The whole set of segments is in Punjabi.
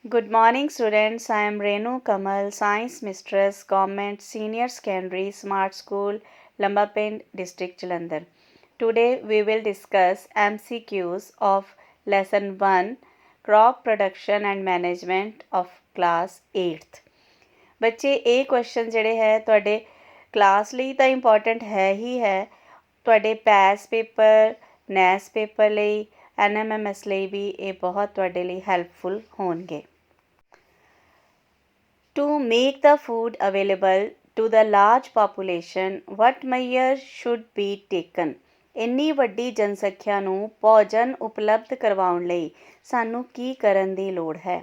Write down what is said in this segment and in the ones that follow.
Good morning, students. I am Renu Kamal, Science Mistress, Government Senior Secondary Smart School, Lambapind, District Jalandhar. Today we will discuss MCQs of Lesson 1 Crop Production and Management of Class 8th. ਬੱਚੇ ਇਹ ਕੁਐਸਚਨ ਜਿਹੜੇ ਹੈ ਤੁਹਾਡੇ ਕਲਾਸ ਲਈ ਤਾਂ ਇੰਪੋਰਟੈਂਟ ਹੈ ਹੀ ਹੈ, ਤੁਹਾਡੇ ਪੈਸ ਪੇਪਰ, ਨੈਸ ਪੇਪਰ ਲਈ, NMMS ਲਈ ਵੀ ਇਹ ਬਹੁਤ ਤੁਹਾਡੇ ਲਈ ਹੈਲਪਫੁਲ ਹੋਣਗੇ। To make the food available to the large population, what measures should be taken? ਇੰਨੀ ਵੱਡੀ ਜਨਸੰਖਿਆ ਨੂੰ ਭੋਜਨ ਉਪਲਬਧ ਕਰਵਾਉਣ ਲਈ ਸਾਨੂੰ ਕੀ ਕਰਨ ਦੀ ਲੋੜ ਹੈ?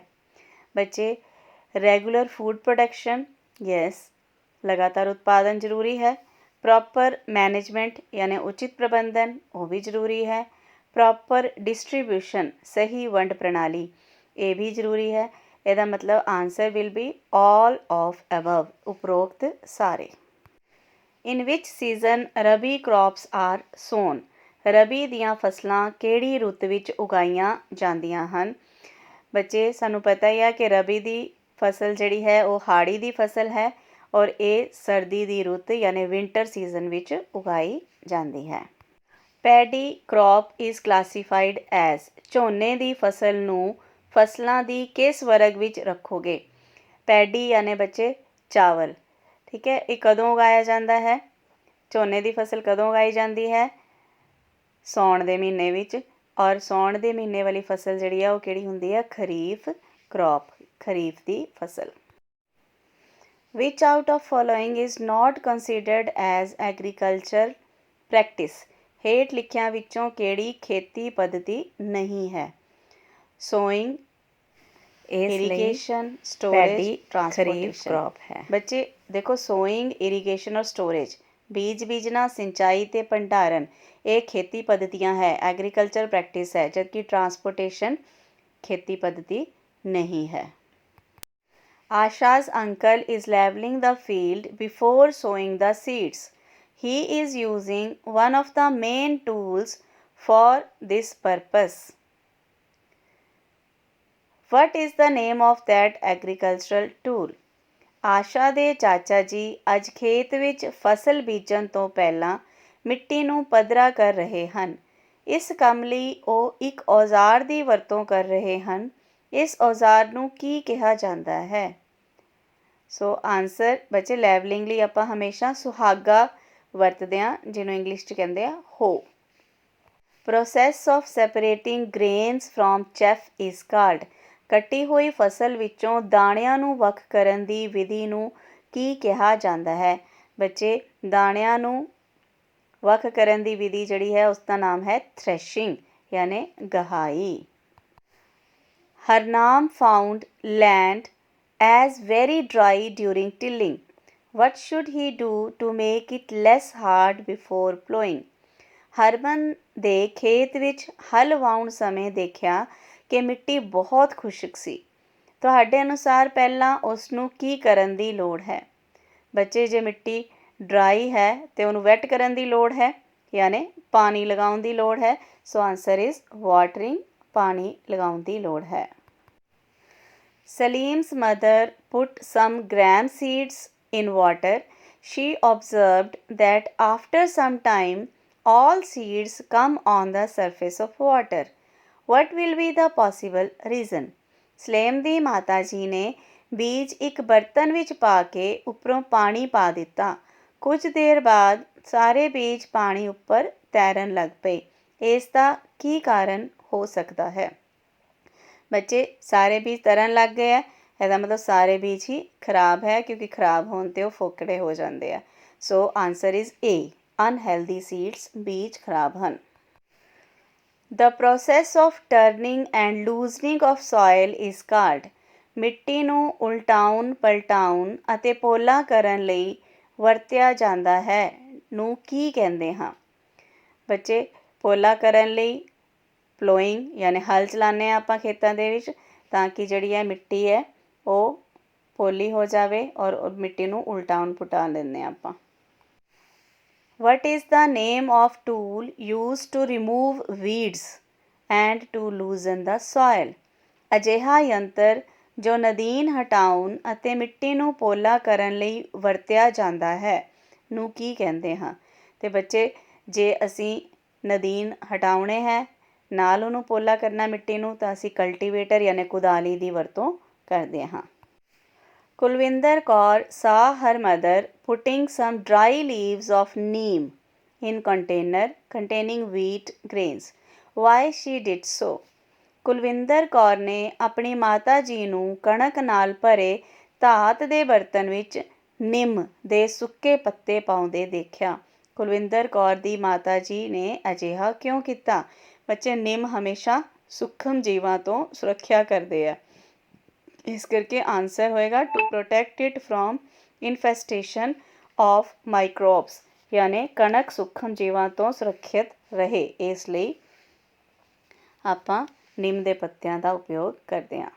ਬੱਚੇ, ਰੈਗੂਲਰ ਫੂਡ ਪ੍ਰੋਡਕਸ਼ਨ, ਯੈਸ, ਲਗਾਤਾਰ ਉਤਪਾਦਨ ਜ਼ਰੂਰੀ ਹੈ। ਪ੍ਰੋਪਰ ਮੈਨੇਜਮੈਂਟ ਯਾਨੀ ਉਚਿਤ ਪ੍ਰਬੰਧਨ, ਉਹ ਵੀ ਜ਼ਰੂਰੀ ਹੈ। ਪ੍ਰੋਪਰ ਡਿਸਟ੍ਰੀਬਿਊਸ਼ਨ, ਸਹੀ ਵੰਡ ਪ੍ਰਣਾਲੀ, ਇਹ ਵੀ ਜ਼ਰੂਰੀ ਹੈ। ਇਹਦਾ ਮਤਲਬ answer will be all of above, ਉਪਰੋਕਤ ਸਾਰੇ। ਇਨ ਵਿਚ ਸੀਜ਼ਨ ਰਬੀ ਕ੍ਰੌਪਸ ਆਰ ਸੋਨ? ਰਬੀ ਦੀਆਂ ਫਸਲਾਂ ਕਿਹੜੀ ਰੁੱਤ ਵਿੱਚ ਉਗਾਈਆਂ ਜਾਂਦੀਆਂ ਹਨ? ਬੱਚੇ, ਸਾਨੂੰ ਪਤਾ ਹੀ ਆ ਕਿ ਰਬੀ ਦੀ ਫਸਲ ਜਿਹੜੀ ਹੈ ਉਹ ਹਾੜੀ ਦੀ ਫਸਲ ਹੈ ਔਰ ਇਹ ਸਰਦੀ ਦੀ ਰੁੱਤ ਯਾਨੀ ਵਿੰਟਰ ਸੀਜ਼ਨ ਵਿੱਚ ਉਗਾਈ ਜਾਂਦੀ ਹੈ। Paddy crop is classified as? ਝੋਨੇ ਦੀ ਫਸਲ ਨੂੰ ਫਸਲਾਂ ਦੀ ਕਿਸ ਵਰਗ ਵਿੱਚ ਰੱਖੋਗੇ? ਪੈਡੀ ਯਾਨੀ ਬੱਚੇ ਚਾਵਲ, ਠੀਕ ਹੈ। ਇਹ ਕਦੋਂ ਉਗਾਇਆ ਜਾਂਦਾ ਹੈ? ਝੋਨੇ ਦੀ ਫਸਲ ਕਦੋਂ ਉਗਾਈ ਜਾਂਦੀ ਹੈ? ਸਾਉਣ ਦੇ ਮਹੀਨੇ ਵਿੱਚ। ਔਰ ਸਾਉਣ ਦੇ ਮਹੀਨੇ ਵਾਲੀ ਫਸਲ ਜਿਹੜੀ ਆ ਉਹ ਕਿਹੜੀ ਹੁੰਦੀ ਹੈ? ਖਰੀਫ ਕ੍ਰੌਪ, ਖਰੀਫ ਦੀ ਫਸਲ। Which out of following is not considered as agriculture practice? ਹੇਠ ਲਿਖਿਆਂ ਵਿੱਚੋਂ ਕਿਹੜੀ ਖੇਤੀ ਪੱਧਤੀ ਨਹੀਂ ਹੈ? Sowing, irrigation, storage, transportation crop ਹੈ। ਬੱਚੇ ਦੇਖੋ, ਸੋਇੰਗ, ਇਰੀਗੇਸ਼ਨ ਔਰ ਸਟੋਰੇਜ, ਬੀਜ ਬੀਜਣਾ, ਸਿੰਚਾਈ ਤੇ ਭੰਡਾਰਨ, ਇਹ ਖੇਤੀ ਪੱਧਤੀਆਂ ਹੈ, ਐਗਰੀਕਲਚਰ ਪ੍ਰੈਕਟਿਸ ਹੈ, ਜਦਕਿ ਟਰਾਂਸਪੋਰਟੇਸ਼ਨ ਖੇਤੀ ਪੱਧਤੀ ਨਹੀਂ ਹੈ। ਆਸ਼ਾ's uncle is leveling the field before sowing the seeds. He is using one of the main tools for this purpose. What is the name of that agricultural tool? ਆਸ਼ਾ ਦੇ ਚਾਚਾ ਜੀ ਅੱਜ ਖੇਤ ਵਿੱਚ ਫਸਲ ਬੀਜਣ ਤੋਂ ਪਹਿਲਾਂ ਮਿੱਟੀ ਨੂੰ ਪੱਧਰਾ ਕਰ ਰਹੇ ਹਨ। ਇਸ ਕੰਮ ਲਈ ਉਹ ਇੱਕ ਔਜ਼ਾਰ ਦੀ ਵਰਤੋਂ ਕਰ ਰਹੇ ਹਨ। ਇਸ ਔਜ਼ਾਰ ਨੂੰ ਕੀ ਕਿਹਾ ਜਾਂਦਾ ਹੈ? ਸੋ ਆਨਸਰ ਬੱਚੇ, ਲੈਵਲਿੰਗ ਲਈ ਆਪਾਂ ਹਮੇਸ਼ਾ ਸੁਹਾਗਾ ਵਰਤਦੇ ਹਾਂ, ਜਿਹਨੂੰ ਇੰਗਲਿਸ਼ 'ਚ ਕਹਿੰਦੇ ਆ ਹੋ। Process of separating grains from chaff is called? ਕੱਟੀ ਹੋਈ ਫਸਲ ਵਿੱਚੋਂ ਦਾਣਿਆਂ ਨੂੰ ਵੱਖ ਕਰਨ ਦੀ ਵਿਧੀ ਨੂੰ ਕੀ ਕਿਹਾ ਜਾਂਦਾ ਹੈ? ਬੱਚੇ, ਦਾਣਿਆਂ ਨੂੰ ਵੱਖ ਕਰਨ ਦੀ ਵਿਧੀ ਜਿਹੜੀ ਹੈ ਉਸ ਦਾ ਨਾਮ ਹੈ ਥ੍ਰੈਸ਼ਿੰਗ ਯਾਨੀ ਗਹਾਈ। Harnam found land as very dry during tilling. What should he do to make it less hard before ploughing? Harman ਦੇ ਖੇਤ ਵਿੱਚ ਹਲ ਵਾਹੁਣ ਸਮੇਂ ਦੇਖਿਆ ਕਿ ਮਿੱਟੀ ਬਹੁਤ ਖੁਸ਼ਕ ਸੀ। ਤੁਹਾਡੇ ਅਨੁਸਾਰ ਪਹਿਲਾਂ ਉਸ ਨੂੰ ਕੀ ਕਰਨ ਦੀ ਲੋੜ ਹੈ? ਬੱਚੇ, ਜੇ ਮਿੱਟੀ ਡਰਾਈ ਹੈ ਤੇ ਉਹਨੂੰ ਵੈਟ ਕਰਨ ਦੀ ਲੋੜ ਹੈ ਯਾਨੀ ਪਾਣੀ ਲਗਾਉਣ ਦੀ ਲੋੜ ਹੈ। ਸੋ ਆਨਸਰ ਇਜ਼ ਵਾਟਰਿੰਗ, ਪਾਣੀ ਲਗਾਉਣ ਦੀ ਲੋੜ ਹੈ। Salim's mother put some gram seeds in water. She observed that after some time all seeds come on the surface of water. What will be the possible reason? Salem ਦੀ ਮਾਤਾ ਜੀ ਨੇ ਬੀਜ ਇੱਕ ਬਰਤਨ ਵਿੱਚ ਪਾ ਕੇ ਉੱਪਰੋਂ ਪਾਣੀ ਪਾ ਦਿੱਤਾ। ਕੁਝ ਦੇਰ ਬਾਅਦ ਸਾਰੇ ਬੀਜ ਪਾਣੀ ਉੱਪਰ ਤੈਰਨ ਲੱਗ ਪਏ। ਇਸ ਦਾ ਕੀ ਕਾਰਨ ਹੋ ਸਕਦਾ ਹੈ? ਬੱਚੇ, ਸਾਰੇ ਬੀਜ ਤਰਨ ਲੱਗ ਗਏ ਹੈ, ਇਹਦਾ ਮਤਲਬ ਸਾਰੇ ਬੀਜ ਹੀ ਖਰਾਬ ਹੈ, ਕਿਉਂਕਿ ਖਰਾਬ ਹੋਣ 'ਤੇ ਉਹ ਫੋਕੜੇ ਹੋ ਜਾਂਦੇ ਆ। So answer is A, unhealthy seeds, ਬੀਜ ਖਰਾਬ ਹਨ। The process of turning and loosening of soil is called? ਮਿੱਟੀ ਨੂੰ ਉਲਟਾਉਣ, ਪਲਟਾਉਣ ਅਤੇ ਪੋਲਾ ਕਰਨ ਲਈ ਵਰਤਿਆ ਜਾਂਦਾ ਹੈ ਨੂੰ ਕੀ ਕਹਿੰਦੇ ਹਾਂ? ਬੱਚੇ, ਪੋਲਾ ਕਰਨ ਲਈ ਪਲੋਇੰਗ ਯਾਨੀ ਹਲ ਚਲਾਉਂਦੇ ਹਾਂ ਆਪਾਂ ਖੇਤਾਂ ਦੇ ਵਿੱਚ, ਤਾਂ ਕਿ ਜਿਹੜੀ ਹੈ ਮਿੱਟੀ ਹੈ ਉਹ ਪੋਲੀ ਹੋ ਜਾਵੇ ਔਰ ਮਿੱਟੀ ਨੂੰ ਉਲਟਾਉਣ ਪੁਟਾਉਣ ਦਿੰਦੇ ਹਾਂ ਆਪਾਂ। What is the name of tool used to remove weeds and to loosen the soil? ਅਜਿਹਾ ਯੰਤਰ ਜੋ ਨਦੀਨ ਹਟਾਉਣ ਅਤੇ ਮਿੱਟੀ ਨੂੰ ਪੋਲਾ ਕਰਨ ਲਈ ਵਰਤਿਆ ਜਾਂਦਾ ਹੈ ਨੂੰ ਕੀ ਕਹਿੰਦੇ ਹਾਂ? ਤੇ ਬੱਚੇ, ਜੇ ਅਸੀਂ ਨਦੀਨ ਹਟਾਉਣੇ ਹੈ ਨਾਲ ਉਹਨੂੰ ਪੋਲਾ ਕਰਨਾ ਮਿੱਟੀ ਨੂੰ, ਤਾਂ ਅਸੀਂ ਕਲਟੀਵੇਟਰ ਯਾਨੀ ਕੁਦਾਲੀ ਦੀ ਵਰਤੋਂ ਕਰਦੇ ਹਾਂ। Kulwinder Kaur saw her mother putting some dry leaves of neem in container containing wheat grains. Why she did so? Kulwinder Kaur ਨੇ ਆਪਣੀ ਮਾਤਾ ਜੀ ਨੂੰ ਕਣਕ ਨਾਲ ਭਰੇ ਧਾਤ ਦੇ ਬਰਤਨ ਵਿੱਚ ਨਿੰਮ ਦੇ ਸੁੱਕੇ ਪੱਤੇ ਪਾਉਂਦੇ ਦੇਖਿਆ। ਕੁਲਵਿੰਦਰ ਕੌਰ ਦੀ ਮਾਤਾ ਜੀ ਨੇ ਅਜਿਹਾ ਕਿਉਂ ਕੀਤਾ? ਬੱਚੇ, ਨਿੰਮ ਹਮੇਸ਼ਾ ਸੂਖਮ ਜੀਵਾਂ ਤੋਂ ਸੁਰੱਖਿਆ ਕਰਦੇ ਆ, ਇਸ ਕਰਕੇ ਆਨਸਰ ਹੋਏਗਾ to protect it from infestation of microbes, ਯਾਨੀ ਕਣਕ ਸੂਖਮ ਜੀਵਾਂ ਤੋਂ ਸੁਰੱਖਿਅਤ ਰਹੇ, ਇਸ ਲਈ ਆਪਾਂ ਨਿੰਮ ਦੇ ਪੱਤਿਆਂ ਦਾ ਉਪਯੋਗ ਕਰਦੇ ਹਾਂ।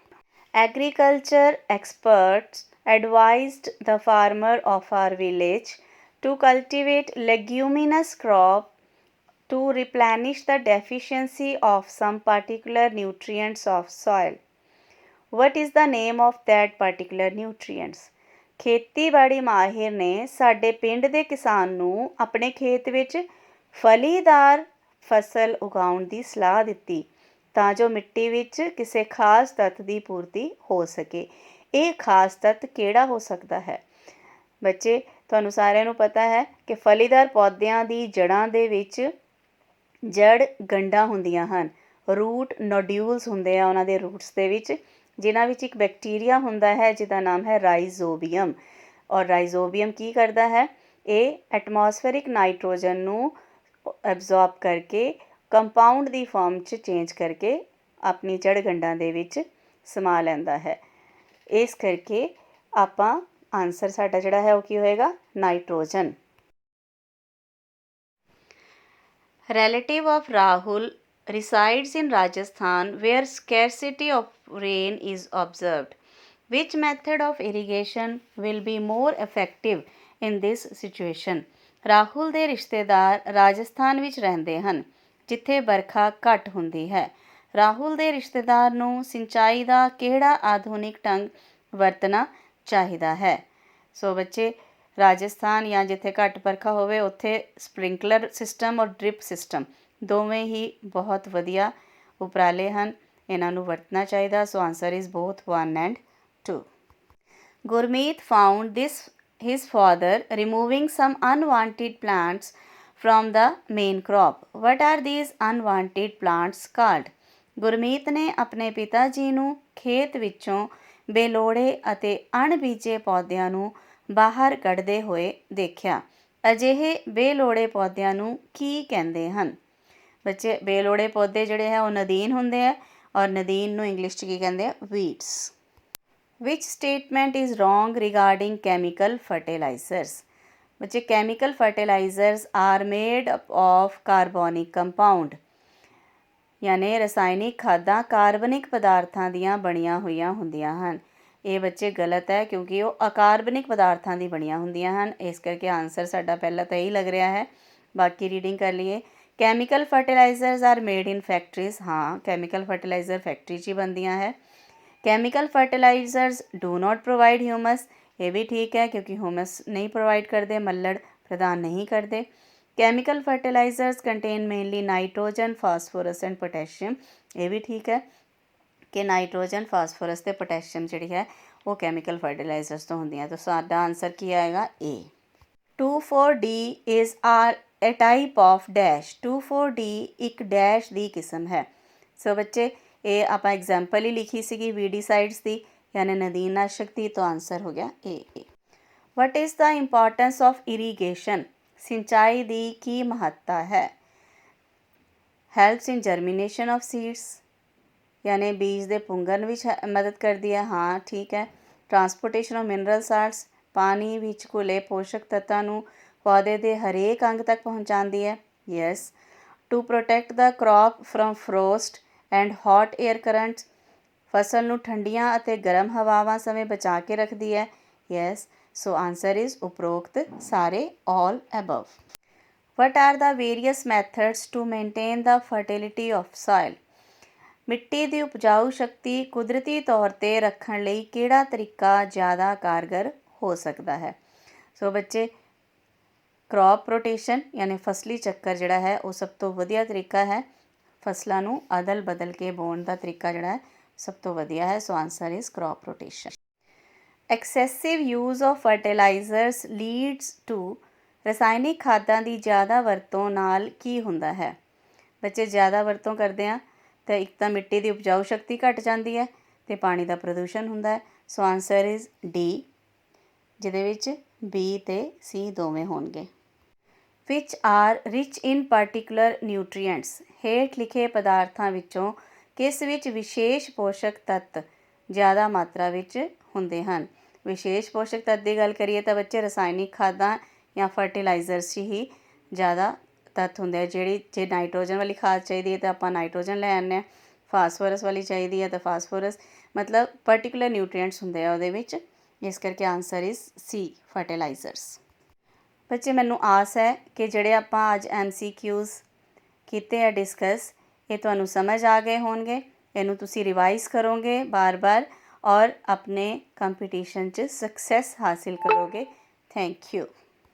Agriculture experts advised the farmer of our village to cultivate leguminous crop to replenish the deficiency of some particular nutrients of soil. What is the name of that particular nutrients? ਖੇਤੀਬਾੜੀ ਮਾਹਿਰ ਨੇ ਸਾਡੇ ਪਿੰਡ ਦੇ ਕਿਸਾਨ ਨੂੰ ਆਪਣੇ ਖੇਤ ਵਿੱਚ ਫਲੀਦਾਰ ਫਸਲ ਉਗਾਉਣ ਦੀ ਸਲਾਹ ਦਿੱਤੀ ਤਾਂ ਜੋ ਮਿੱਟੀ ਵਿੱਚ ਕਿਸੇ ਖਾਸ ਤੱਤ ਦੀ ਪੂਰਤੀ ਹੋ ਸਕੇ। ਇਹ ਖਾਸ ਤੱਤ ਕਿਹੜਾ ਹੋ ਸਕਦਾ ਹੈ? ਬੱਚੇ, ਤੁਹਾਨੂੰ ਸਾਰਿਆਂ ਨੂੰ ਪਤਾ ਹੈ ਕਿ ਫਲੀਦਾਰ ਪੌਦਿਆਂ ਦੀ ਜੜ੍ਹਾਂ ਦੇ ਵਿੱਚ ਜੜ ਗੰਢਾਂ ਹੁੰਦੀਆਂ ਹਨ, ਰੂਟ ਨੋਡਿਊਲਸ ਹੁੰਦੇ ਆ ਉਹਨਾਂ ਦੇ ਰੂਟਸ ਦੇ ਵਿੱਚ, ਜਿਨ੍ਹਾਂ ਵਿੱਚ ਇੱਕ ਬੈਕਟੀਰੀਆ ਹੁੰਦਾ ਹੈ ਜਿਹਦਾ ਨਾਮ ਹੈ ਰਾਈਜ਼ੋਬੀਅਮ। ਔਰ ਰਾਈਜ਼ੋਬੀਅਮ ਕੀ ਕਰਦਾ ਹੈ? ਇਹ ਐਟਮੋਸਫੇਰਿਕ ਨਾਈਟ੍ਰੋਜਨ ਨੂੰ ਐਬਜ਼ੌਰਬ ਕਰਕੇ ਕੰਪਾਊਂਡ ਦੀ ਫਾਰਮ 'ਚ ਚੇਂਜ ਕਰਕੇ ਆਪਣੀ ਜੜ ਗੰਢਾਂ ਦੇ ਵਿੱਚ ਸਮਾ ਲੈਂਦਾ ਹੈ। ਇਸ ਕਰਕੇ ਆਪਾਂ ਆਨਸਰ ਸਾਡਾ ਜਿਹੜਾ ਹੈ ਉਹ ਕੀ ਹੋਏਗਾ? Nitrogen. Relative of Rahul resides in Rajasthan where scarcity of rain is observed. Which method of irrigation will be more effective in this situation? Rahul ਦੇ ਰਿਸ਼ਤੇਦਾਰ ਰਾਜਸਥਾਨ ਵਿੱਚ ਰਹਿੰਦੇ ਹਨ ਜਿੱਥੇ ਵਰਖਾ ਘੱਟ ਹੁੰਦੀ ਹੈ। ਰਾਹੁਲ ਦੇ ਰਿਸ਼ਤੇਦਾਰ ਨੂੰ ਸਿੰਚਾਈ ਦਾ ਕਿਹੜਾ ਆਧੁਨਿਕ ਢੰਗ ਵਰਤਣਾ ਚਾਹੀਦਾ ਹੈ? ਸੋ ਬੱਚੇ, ਰਾਜਸਥਾਨ ਜਾਂ ਜਿੱਥੇ ਘੱਟ ਵਰਖਾ ਹੋਵੇ ਉੱਥੇ ਸਪ੍ਰਿੰਕਲਰ ਸਿਸਟਮ ਔਰ ਡ੍ਰਿਪ ਸਿਸਟਮ ਦੋਵੇਂ ਹੀ ਬਹੁਤ ਵਧੀਆ ਉਪਰਾਲੇ ਹਨ, ਇਹਨਾਂ ਨੂੰ ਵਰਤਣਾ ਚਾਹੀਦਾ। So answer is both 1 and 2. Gurmeet found his father removing some unwanted plants from the main crop. What are these unwanted plants called? Gurmeet ਨੇ ਆਪਣੇ ਪਿਤਾ ਜੀ ਨੂੰ ਖੇਤ ਵਿੱਚੋਂ ਬੇਲੋੜੇ ਅਤੇ ਅਣਬੀਜੇ ਪੌਦਿਆਂ ਨੂੰ ਬਾਹਰ ਕੱਢਦੇ ਹੋਏ ਦੇਖਿਆ। ਅਜਿਹੇ ਬੇਲੋੜੇ ਪੌਦਿਆਂ ਨੂੰ ਕੀ ਕਹਿੰਦੇ ਹਨ? ਬੱਚੇ, ਬੇਲੋੜੇ ਪੌਦੇ ਜਿਹੜੇ ਹੈ ਉਹ ਨਦੀਨ ਹੁੰਦੇ ਆ ਔਰ ਨਦੀਨ ਨੂੰ ਇੰਗਲਿਸ਼ 'ਚ ਕੀ ਕਹਿੰਦੇ ਆ? Weeds. Which statement is wrong regarding chemical fertilizers? ਬੱਚੇ, chemical fertilizers are made up of carbonic compound, ਯਾਨੀ ਰਸਾਇਣਿਕ ਖਾਦਾਂ ਕਾਰਬਨਿਕ ਪਦਾਰਥਾਂ ਦੀਆਂ ਬਣੀਆਂ ਹੋਈਆਂ ਹੁੰਦੀਆਂ ਹਨ। ਇਹ ਬੱਚੇ ਗਲਤ ਹੈ ਕਿਉਂਕਿ ਉਹ ਅਕਾਰਬਨਿਕ ਪਦਾਰਥਾਂ ਦੀ ਬਣੀਆਂ ਹੁੰਦੀਆਂ ਹਨ, ਇਸ ਕਰਕੇ ਆਨਸਰ ਸਾਡਾ ਪਹਿਲਾਂ ਤਾਂ ਇਹੀ ਲੱਗ ਰਿਹਾ ਹੈ। ਬਾਕੀ ਰੀਡਿੰਗ ਕਰ ਲਈਏ। Chemical fertilisers R made in factories. ਹਾਂ, ਕੈਮੀਕਲ ਫਰਟੀਲਾਈਜ਼ਰ ਫੈਕਟਰੀ 'ਚ ਹੀ ਬਣਦੀਆਂ ਹੈ। Chemical fertilisers do not provide humus. ਇਹ ਵੀ ਠੀਕ ਹੈ ਕਿਉਂਕਿ ਹਿਊਮਸ ਨਹੀਂ ਪ੍ਰੋਵਾਈਡ ਕਰਦੇ, ਮੱਲੜ ਪ੍ਰਦਾਨ ਨਹੀਂ ਕਰਦੇ। Chemical fertilizers contain mainly nitrogen, phosphorus and potassium. ਇਹ ਵੀ ਠੀਕ ਹੈ ਕਿ ਨਾਈਟ੍ਰੋਜਨ, ਫਾਸਫੋਰਸ ਅਤੇ ਪੋਟੈਸ਼ੀਅਮ ਜਿਹੜੀ ਹੈ ਉਹ ਕੈਮੀਕਲ ਫਰਟੀਲਾਈਜ਼ਰਸ ਤੋਂ ਹੁੰਦੀਆਂ। ਤਾਂ ਸਾਡਾ ਆਨਸਰ ਕੀ ਆਏਗਾ? A. 2,4-D is are a type of dash. 2,4-D ਇੱਕ ਡੈਸ਼ ਦੀ ਕਿਸਮ ਹੈ। ਸੋ ਬੱਚੇ, ਇਹ ਆਪਾਂ ਐਗਜ਼ਾਮਪਲ ਹੀ ਲਿਖੀ ਸੀਗੀ ਵੀਡੀਸਾਈਡਸ ਦੀ, ਯਾਨੀ ਨਦੀਨਨਾਸ਼ਕ ਦੀ, ਤਾਂ ਆਨਸਰ ਹੋ ਗਿਆ A. What is the importance of irrigation? ਸਿੰਚਾਈ ਦੀ ਕੀ ਮਹੱਤਤਾ ਹੈ? Helps in germination of seeds, ਯਾਨੀ ਬੀਜ ਦੇ ਪੁੰਗਣ ਵਿੱਚ ਮਦਦ ਕਰਦੀ ਹੈ। ਹਾਂ, ਠੀਕ ਹੈ। ਟਰਾਂਸਪੋਰਟੇਸ਼ਨ ਆਫ ਮਿਨਰਲ ਸਾਲਟਸ, ਪਾਣੀ ਵਿੱਚ ਘੁਲੇ ਪੋਸ਼ਕ ਤੱਤਾਂ ਨੂੰ ਪੌਦੇ ਦੇ ਹਰੇਕ ਅੰਗ ਤੱਕ ਪਹੁੰਚਾਉਂਦੀ ਹੈ। Yes. To protect the crop from frost and hot air currents, ਫਸਲ ਨੂੰ ਠੰਡੀਆਂ ਅਤੇ ਗਰਮ ਹਵਾਵਾਂ ਸਮੇਂ ਬਚਾ ਕੇ ਰੱਖਦੀ ਹੈ। ਯੈਸ। ਸੋ ਆਨਸਰ ਇਜ਼ ਉਪਰੋਕਤ ਸਾਰੇ, all above. What are the various methods to maintain the fertility of soil? ਮਿੱਟੀ ਦੀ ਉਪਜਾਊ ਸ਼ਕਤੀ ਕੁਦਰਤੀ ਤੌਰ 'ਤੇ ਰੱਖਣ ਲਈ ਕਿਹੜਾ ਤਰੀਕਾ ਜ਼ਿਆਦਾ ਕਾਰਗਰ ਹੋ ਸਕਦਾ ਹੈ? ਸੋ ਬੱਚੇ, ਕ੍ਰੌਪ ਰੋਟੇਸ਼ਨ ਯਾਨੀ ਫਸਲੀ ਚੱਕਰ ਜਿਹੜਾ ਹੈ ਉਹ ਸਭ ਤੋਂ ਵਧੀਆ ਤਰੀਕਾ ਹੈ। ਫਸਲਾਂ ਨੂੰ ਅਦਲ ਬਦਲ ਕੇ ਬੋਣ ਦਾ ਤਰੀਕਾ ਜਿਹੜਾ ਹੈ ਸਭ ਤੋਂ ਵਧੀਆ ਹੈ। So answer is crop rotation. Excessive use of fertilizers leads to, ਰਸਾਇਣਿਕ ਖਾਦਾਂ ਦੀ ਜ਼ਿਆਦਾ ਵਰਤੋਂ ਨਾਲ ਕੀ ਹੁੰਦਾ ਹੈ? ਬੱਚੇ, ਜ਼ਿਆਦਾ ਵਰਤੋਂ ਕਰਦੇ ਹਾਂ ਤਾਂ ਇੱਕ ਤਾਂ ਮਿੱਟੀ ਦੀ ਉਪਜਾਊ ਸ਼ਕਤੀ ਘੱਟ ਜਾਂਦੀ ਹੈ ਅਤੇ ਪਾਣੀ ਦਾ ਪ੍ਰਦੂਸ਼ਣ ਹੁੰਦਾ ਹੈ। ਸੋ ਆਨਸਰ ਇਜ਼ ਡੀ, ਜਿਹਦੇ ਵਿੱਚ ਬੀ ਅਤੇ ਸੀ ਦੋਵੇਂ ਹੋਣਗੇ। ਵਿਚ ਆਰ ਰਿਚ ਇਨ ਪਾਰਟੀਕੂਲਰ ਨਿਊਟਰੀਐਂਟਸ, ਹੇਠ ਲਿਖੇ ਪਦਾਰਥਾਂ ਵਿੱਚੋਂ ਕਿਸ ਵਿੱਚ ਵਿਸ਼ੇਸ਼ ਪੋਸ਼ਕ ਤੱਤ ਜ਼ਿਆਦਾ ਮਾਤਰਾ ਵਿੱਚ ਹੁੰਦੇ ਹਨ? ਵਿਸ਼ੇਸ਼ ਪੋਸ਼ਕ ਤੱਤ ਦੀ ਗੱਲ ਕਰੀਏ ਤਾਂ ਬੱਚੇ ਰਸਾਇਣਿਕ ਖਾਦਾਂ ਜਾਂ ਫਰਟੀਲਾਈਜ਼ਰਸ 'ਚ ਹੀ ਜ਼ਿਆਦਾ ਤੱਤ ਹੁੰਦੇ ਆ। ਜੇ ਨਾਈਟ੍ਰੋਜਨ ਵਾਲੀ ਖਾਦ ਚਾਹੀਦੀ ਹੈ ਤਾਂ ਆਪਾਂ ਨਾਈਟ੍ਰੋਜਨ ਲੈ ਆਉਂਦੇ ਹਾਂ, ਫਾਸਫੋਰਸ ਵਾਲੀ ਚਾਹੀਦੀ ਹੈ ਤਾਂ ਫਾਸਫੋਰਸ, ਮਤਲਬ ਪਰਟੀਕੂਲਰ ਨਿਊਟਰੀਐਂਟਸ ਹੁੰਦੇ ਆ ਉਹਦੇ ਵਿੱਚ। ਇਸ ਕਰਕੇ ਆਨਸਰ ਇਜ਼ ਸੀ, ਫਰਟੀਲਾਈਜ਼ਰਸ। ਬੱਚੇ, ਮੈਨੂੰ ਆਸ ਹੈ ਕਿ ਜਿਹੜੇ ਆਪਾਂ ਅੱਜ MCQs ਕੀਤੇ ਆ ਡਿਸਕਸ, ਇਹ ਤੁਹਾਨੂੰ ਸਮਝ ਆ ਗਏ ਹੋਣਗੇ। ਇਹਨੂੰ ਤੁਸੀਂ ਰਿਵਾਈਜ਼ ਕਰੋਗੇ ਬਾਰ-ਬਾਰ ਔਰ ਆਪਣੇ ਕੰਪੀਟੀਸ਼ਨ 'ਚ ਸਕਸੈਸ ਹਾਸਿਲ ਕਰੋਗੇ। Thank you.